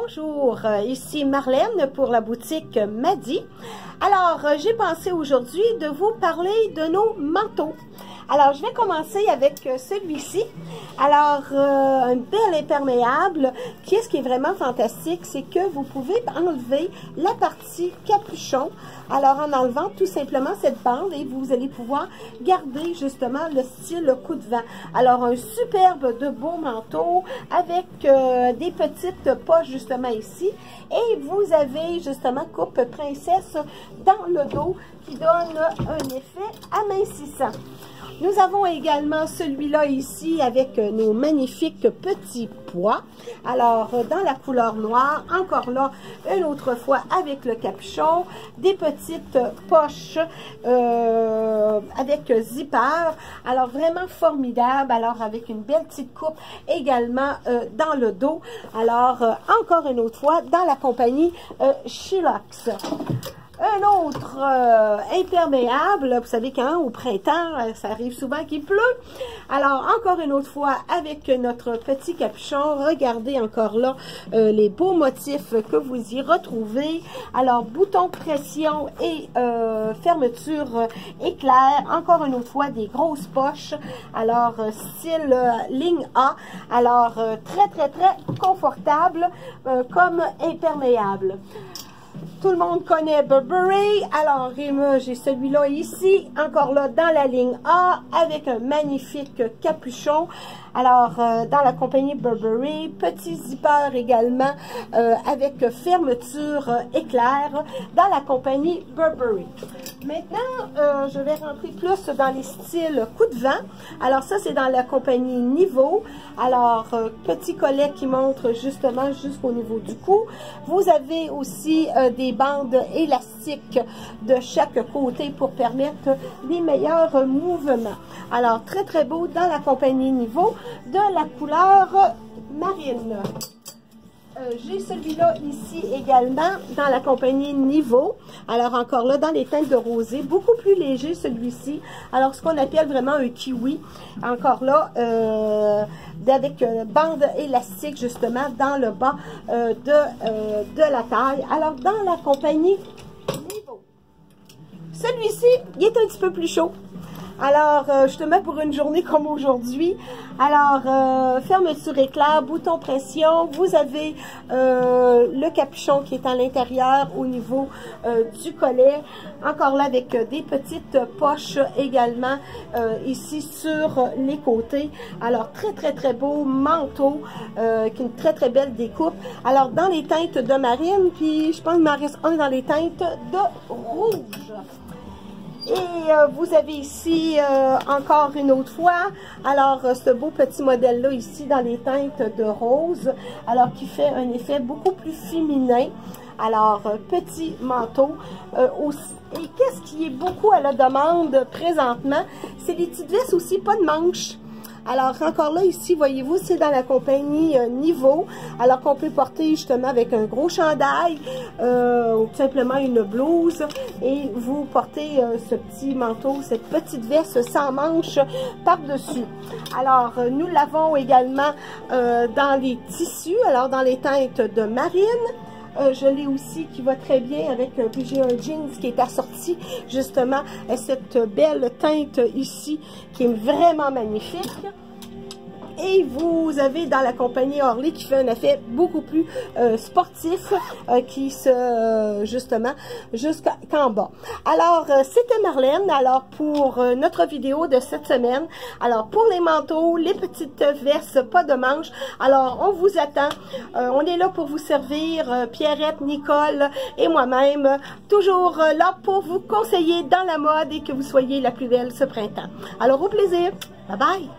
Bonjour, ici Marlène pour la boutique Madi. Alors, j'ai pensé aujourd'hui de vous parler de nos manteaux. Alors, je vais commencer avec celui-ci. Alors, un bel imperméable. Qu'est-ce qui est vraiment fantastique, c'est que vous pouvez enlever la partie capuchon. Alors, en enlevant tout simplement cette bande et vous allez pouvoir garder justement le style coup de vent. Alors, un superbe de beau manteau avec des petites poches justement ici. Et vous avez justement coupe princesse dans le dos qui donne un effet amincissant. Nous avons également celui-là ici avec nos magnifiques petits pois. Alors, dans la couleur noire, encore là, une autre fois avec le capuchon, des petites poches avec zipper. Alors, vraiment formidable. Alors, avec une belle petite coupe également dans le dos. Alors, encore une autre fois, dans la compagnie Chilox. Un autre imperméable, vous savez quand au printemps, ça arrive souvent qu'il pleut. Alors, encore une autre fois, avec notre petit capuchon, regardez encore là les beaux motifs que vous y retrouvez. Alors, bouton pression et fermeture éclair. Encore une autre fois, des grosses poches. Alors, style ligne A. Alors, très confortable comme imperméable. Tout le monde connaît Burberry. Alors, j'ai celui-là ici, encore là dans la ligne A, avec un magnifique capuchon. Alors, dans la compagnie Burberry, petit zipper également, avec fermeture éclair, dans la compagnie Burberry. Maintenant, je vais rentrer plus dans les styles coup de vent. Alors, ça, c'est dans la compagnie Niveau. Alors, petit collet qui montre justement jusqu'au niveau du cou. Vous avez aussi des bandes élastiques de chaque côté pour permettre les meilleurs mouvements. Alors, très beau dans la compagnie Niveau de la couleur marine. J'ai celui-là ici également dans la compagnie Niveau. Alors encore là dans les teintes de rosé, beaucoup plus léger celui-ci. Alors ce qu'on appelle vraiment un kiwi. Encore là avec bande élastique justement dans le bas de la taille. Alors dans la compagnie Niveau. Celui-ci, il est un petit peu plus chaud. Alors, justement pour une journée comme aujourd'hui, alors fermeture éclair, bouton pression, vous avez le capuchon qui est à l'intérieur au niveau du collet, encore là avec des petites poches également ici sur les côtés. Alors très beau manteau, qui est une très belle découpe. Alors dans les teintes de marine, puis je pense qu'il m'en reste un dans les teintes de rouge. Et vous avez ici encore une autre fois, alors ce beau petit modèle-là ici dans les teintes de rose, alors qui fait un effet beaucoup plus féminin. Alors, petit manteau aussi. Et qu'est-ce qui est beaucoup à la demande présentement, c'est les petites vestes aussi, pas de manches. Alors, encore là, ici, voyez-vous, c'est dans la compagnie Niveau. Alors qu'on peut porter justement avec un gros chandail, ou tout simplement une blouse. Et vous portez ce petit manteau, cette petite veste sans manches par-dessus. Alors, nous l'avons également dans les tissus, alors dans les teintes de marine. Je l'ai aussi qui va très bien avec, puis j'ai un jeans qui est assorti justement à cette belle teinte ici qui est vraiment magnifique. Et vous avez dans la compagnie Orly qui fait un effet beaucoup plus sportif qui se justement jusqu'en bas. Alors c'était Marlène alors pour notre vidéo de cette semaine. Alors pour les manteaux, les petites vestes, pas de manches. Alors on vous attend. On est là pour vous servir, Pierrette, Nicole et moi-même, toujours là pour vous conseiller dans la mode et que vous soyez la plus belle ce printemps. Alors au plaisir. Bye bye.